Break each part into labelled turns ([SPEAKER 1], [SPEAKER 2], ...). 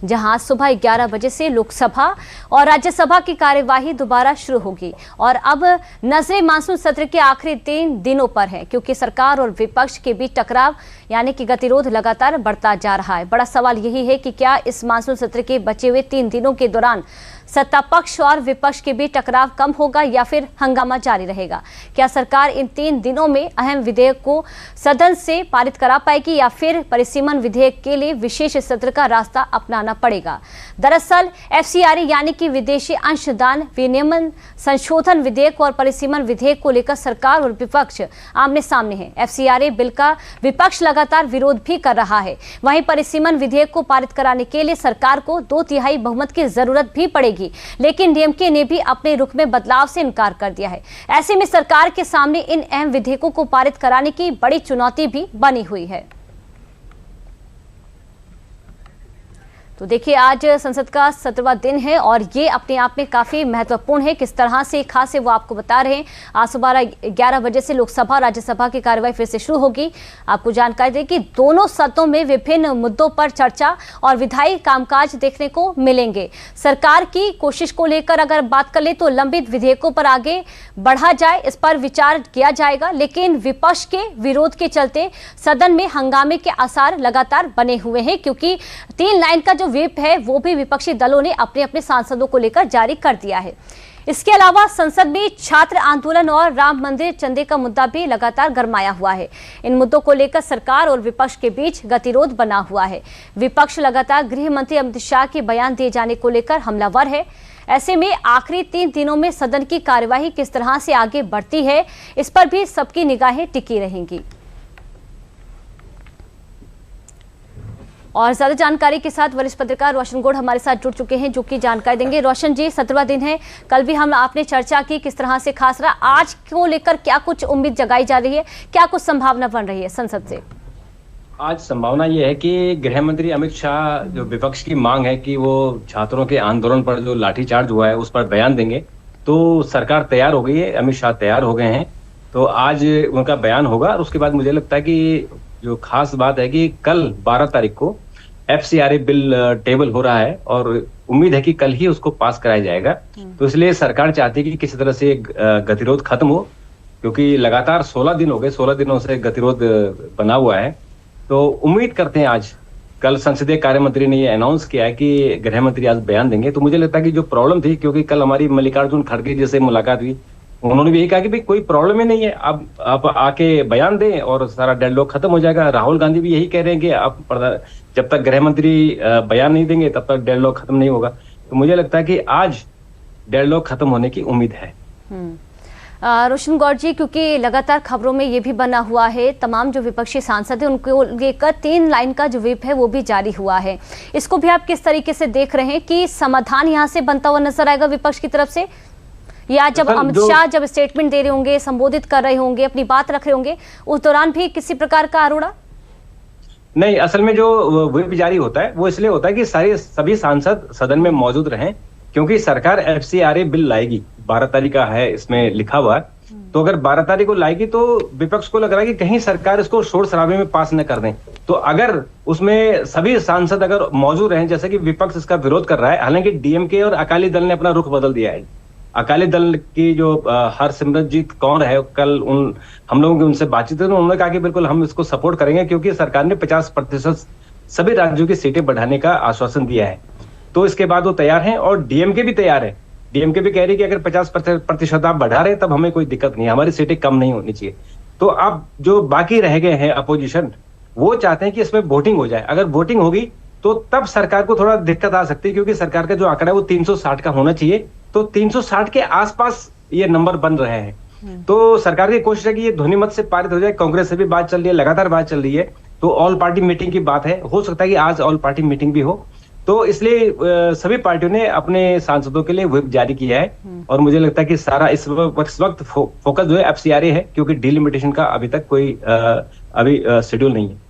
[SPEAKER 1] जहां सुबह 11 बजे से लोकसभा और राज्यसभा की कार्यवाही दोबारा शुरू होगी। और अब नजरें मानसून सत्र के आखिरी 3 दिनों पर है, क्योंकि सरकार और विपक्ष के बीच टकराव यानी कि गतिरोध लगातार बढ़ता जा रहा है। बड़ा सवाल यही है कि क्या इस मानसून सत्र के बचे हुए 3 दिनों के दौरान सत्ता पक्ष और विपक्ष के बीच टकराव कम होगा या फिर हंगामा जारी रहेगा। क्या सरकार इन 3 दिनों में अहम विधेयक को सदन से पारित करा पाएगी या फिर परिसीमन विधेयक के लिए विशेष सत्र का रास्ता अपनाना पड़ेगा। दरअसल FCRA यानी कि विदेशी अंशदान विनियमन संशोधन विधेयक और परिसीमन विधेयक को लेकर सरकार और विपक्ष आमने सामने है। FCRA बिल का विपक्ष लगातार विरोध भी कर रहा है। वहीं परिसीमन विधेयक को पारित कराने के लिए सरकार को 2/3 बहुमत की जरूरत भी पड़ेगी, लेकिन DMK ने भी अपने रुख में बदलाव से इनकार कर दिया है। ऐसे में सरकार के सामने इन अहम विधेयकों को पारित कराने की बड़ी चुनौती भी बनी हुई है। तो देखिए, आज संसद का 17वां दिन है और ये अपने आप में काफी महत्वपूर्ण है। किस तरह से खास है वो आपको बता रहे हैं। आज सुबह 11 बजे से लोकसभा राज्यसभा की कार्यवाही फिर से शुरू होगी। आपको जानकारी दें कि दोनों सदनों में विभिन्न मुद्दों पर चर्चा और विधायी कामकाज देखने को मिलेंगे। सरकार की कोशिश को लेकर अगर बात कर ले तो लंबित विधेयकों पर आगे बढ़ा जाए, इस पर विचार किया जाएगा, लेकिन विपक्ष के विरोध के चलते सदन में हंगामे के आसार लगातार बने हुए हैं, क्योंकि 3 लाइन का व्हिप है वो भी विपक्षी दलों ने अपने अपने सांसदों को लेकर जारी कर दिया है। इसके अलावा संसद में छात्र आंदोलन और राम मंदिर चंदे का मुद्दा भी लगातार गरमाया हुआ है। इन मुद्दों को लेकर सरकार और विपक्ष के बीच गतिरोध बना हुआ है। विपक्ष लगातार गृह मंत्री अमित शाह के बयान दिए जाने को लेकर हमलावर है। ऐसे में आखिरी 3 दिनों में सदन की कार्यवाही किस तरह से आगे बढ़ती है, इस पर भी सबकी निगाहें टिकी रहेंगी। और ज्यादा जानकारी के साथ वरिष्ठ पत्रकार रोशन गौड़ हमारे साथ जुड़ चुके हैं, जो कि जानकारी देंगे। रोशन जी, 17वां दिन है, कल भी आपने चर्चा की, किस तरह से खास रहा, आज को लेकर क्या कुछ उम्मीद जगाई जा रही है, क्या कुछ संभावना बन रही है संसद से?
[SPEAKER 2] आज संभावना ये है कि गृह मंत्री अमित शाह, जो विपक्ष की मांग है कि वो छात्रों के आंदोलन पर जो लाठीचार्ज हुआ है उस पर बयान देंगे, तो सरकार तैयार हो गई है, अमित शाह तैयार हो गए हैं, तो आज उनका बयान होगा। और उसके बाद मुझे लगता है कि जो खास बात है कि कल 12 तारीख को FCRA बिल टेबल हो रहा है और उम्मीद है कि कल ही उसको पास कराया जाएगा। तो इसलिए सरकार चाहती है कि किसी तरह से गतिरोध खत्म हो, क्योंकि लगातार 16 दिन हो गए, 16 दिनों से गतिरोध बना हुआ है। तो उम्मीद करते हैं आज, कल संसदीय कार्य मंत्री ने ये अनाउंस किया है कि गृह मंत्री आज बयान देंगे। तो मुझे लगता है कि जो प्रॉब्लम थी, क्योंकि कल हमारी मल्लिकार्जुन खड़गे जी से मुलाकात हुई, उन्होंने भी यही कहा कि भाई कोई प्रॉब्लम ही नहीं है, अब आप आके बयान दें और सारा डेडलॉक खत्म हो जाएगा। राहुल गांधी भी यही कह रहे हैं कि आप जब तक गृह मंत्री बयान नहीं देंगे तब तक डेडलॉक खत्म नहीं होगा। तो मुझे लगता है कि आज डेडलॉक खत्म होने की उम्मीद है।
[SPEAKER 1] रोशन गौड़ जी, क्योंकि लगातार खबरों में ये भी बना हुआ है, तमाम जो विपक्षी सांसद हैं उनको लेकर 3 लाइन का जो व्हिप है वो भी जारी हुआ है। इसको भी आप किस तरीके से देख रहे हैं कि समाधान यहाँ से बनता हुआ नजर आएगा विपक्ष की तरफ से, या जब अमित शाह जब स्टेटमेंट दे रहे होंगे, संबोधित कर रहे होंगे, अपनी बात रख रहे होंगे, उस दौरान भी किसी प्रकार का आरोड़ा?
[SPEAKER 2] नहीं, असल में जो व्हिप जारी होता है वो इसलिए होता है कि सभी सांसद सदन में मौजूद रहें, क्योंकि सरकार FCRA बिल लाएगी, 12 तारीख का है इसमें लिखा हुआ। तो अगर 12 तारीख को लाएगी तो विपक्ष को लग रहा है कि कहीं सरकार इसको शोर शराबे में पास न कर दें। तो अगर उसमें सभी सांसद अगर मौजूद रहें, जैसे कि विपक्ष इसका विरोध कर रहा है, हालांकि DMK और अकाली दल ने अपना रुख बदल दिया है। अकाली दल की जो हरसिमरत कौर है, कल हम लोगों की उनसे बातचीत हुई, उन्होंने कहा कि बिल्कुल हम इसको सपोर्ट करेंगे, क्योंकि सरकार ने 50% सभी राज्यों की सीटें बढ़ाने का आश्वासन दिया है। तो इसके बाद वो तैयार हैं और DMK भी तैयार है। DMK भी कह रही है कि अगर 50% आप बढ़ा रहे तब हमें कोई दिक्कत नहीं है, हमारी सीटें कम नहीं होनी चाहिए। तो अब जो बाकी रह गए हैं अपोजिशन, वो चाहते हैं कि इसमें वोटिंग हो जाए। अगर वोटिंग होगी तो तब सरकार को थोड़ा दिक्कत आ सकती है, क्योंकि सरकार का जो आंकड़ा है वो 360 का होना चाहिए। तो 360 के आसपास ये नंबर बन रहे हैं। तो सरकार की कोशिश है कि ये ध्वनिमत से पारित हो जाए। कांग्रेस से भी बात चल रही है, लगातार बात चल रही है। तो ऑल पार्टी मीटिंग की बात है, हो सकता है कि आज ऑल पार्टी मीटिंग भी हो। तो इसलिए सभी पार्टियों ने अपने सांसदों के लिए व्हिप जारी किया है। और मुझे लगता है कि सारा इस वक्त फोकस जो है FCRA है, क्योंकि डिलिमिटेशन का अभी तक कोई अभी शेड्यूल नहीं है।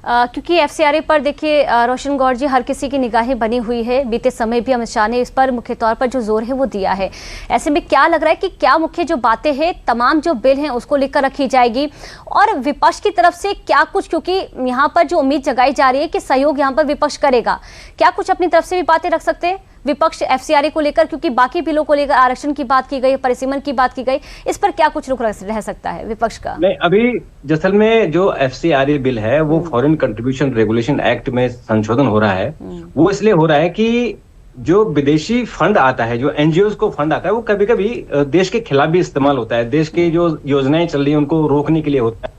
[SPEAKER 1] क्योंकि एफसीआरए पर देखिए रोशन गौर जी, हर किसी की निगाहें बनी हुई है। बीते समय भी अमित शाह ने इस पर मुख्य तौर पर जो जोर है वो दिया है। ऐसे में क्या लग रहा है कि क्या मुख्य जो बातें हैं, तमाम जो बिल हैं उसको लेकर रखी जाएगी, और विपक्ष की तरफ से क्या कुछ, क्योंकि यहाँ पर जो उम्मीद जगाई जा रही है कि सहयोग यहाँ पर विपक्ष करेगा, क्या कुछ अपनी तरफ से भी बातें रख सकते हैं विपक्ष एफसीआरए को लेकर? क्योंकि बाकी बिलों को लेकर आरक्षण की बात की गई, परिसीमन की बात की गई, इस पर क्या कुछ रुख रह सकता है विपक्ष का?
[SPEAKER 2] नहीं, अभी असल में जो एफसीआरए बिल है वो फॉरेन कंट्रीब्यूशन रेगुलेशन एक्ट में संशोधन हो रहा है। वो इसलिए हो रहा है कि जो विदेशी फंड आता है, जो एनजीओ को फंड आता है, वो कभी कभी देश के खिलाफ भी इस्तेमाल होता है। देश की जो योजनाएं चल रही है उनको रोकने के लिए होता है।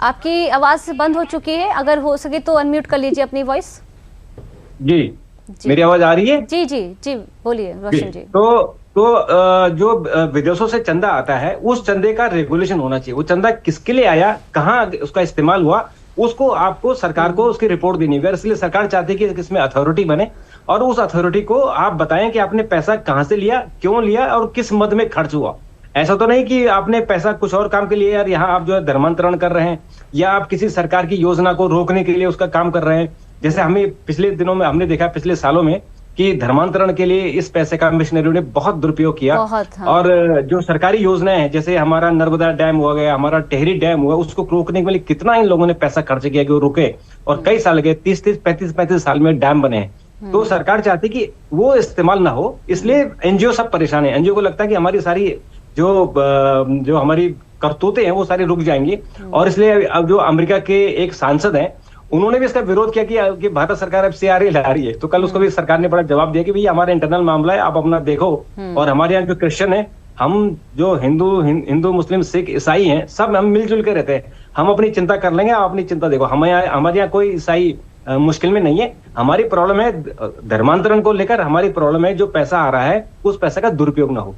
[SPEAKER 1] आपकी आवाज बंद हो चुकी है, अगर हो सके तो अनम्यूट कर लीजिए अपनी वॉइस।
[SPEAKER 2] जी, मेरी आवाज आ रही है?
[SPEAKER 1] जी जी जी, बोलिए रोशन जी।
[SPEAKER 2] जो विदेशों से चंदा आता है, उस चंदे का रेगुलेशन होना चाहिए। वो चंदा किसके लिए आया, कहाँ उसका इस्तेमाल हुआ, उसको आपको सरकार को उसकी रिपोर्ट देनी है। इसलिए सरकार चाहती है कि इसमें अथॉरिटी बने, और उस अथॉरिटी को आप बताएं कि आपने पैसा कहाँ से लिया, क्यों लिया और किस मद में खर्च हुआ। ऐसा तो नहीं कि आपने पैसा कुछ और काम के लिए, यार यहाँ आप जो है धर्मांतरण कर रहे हैं, या आप किसी सरकार की योजना को रोकने के लिए उसका काम कर रहे हैं। जैसे हमें पिछले दिनों में हमने देखा, पिछले सालों में, कि धर्मांतरण के लिए इस पैसे का मिशनरियों ने बहुत दुरुपयोग किया।
[SPEAKER 1] हाँ।
[SPEAKER 2] और जो सरकारी योजनाएं हैं, जैसे हमारा नर्मदा डैम हुआ गया, हमारा टेहरी डैम हुआ, उसको रोकने के लिए कितना इन लोगों ने पैसा खर्च किया कि वो रुके, और कई साल गए, 30-30, 35-35 साल में डैम बने हैं। तो सरकार चाहती कि वो इस्तेमाल ना हो, इसलिए एनजीओ सब परेशान है। एनजीओ को लगता है कि हमारी सारी जो हमारी करतूतें हैं वो सारी रुक जाएंगी, और इसलिए अब जो अमेरिका के एक सांसद हैं, उन्होंने भी इसका विरोध किया कि भारत सरकार एफसीआरए ला रही है। तो कल उसको भी सरकार ने बड़ा जवाब दिया कि भैया हमारा इंटरनल मामला है, आप अपना देखो। और हमारे यहाँ जो क्रिश्चियन है, हम जो हिंदू मुस्लिम सिख ईसाई हैं, सब हम मिलजुल के रहते हैं। हम अपनी चिंता कर लेंगे, आप अपनी चिंता देखो। हमारे यहाँ कोई ईसाई मुश्किल में नहीं है। हमारी प्रॉब्लम है धर्मांतरण को लेकर, हमारी प्रॉब्लम है जो पैसा आ रहा है उस पैसे का दुरुपयोग ना हो।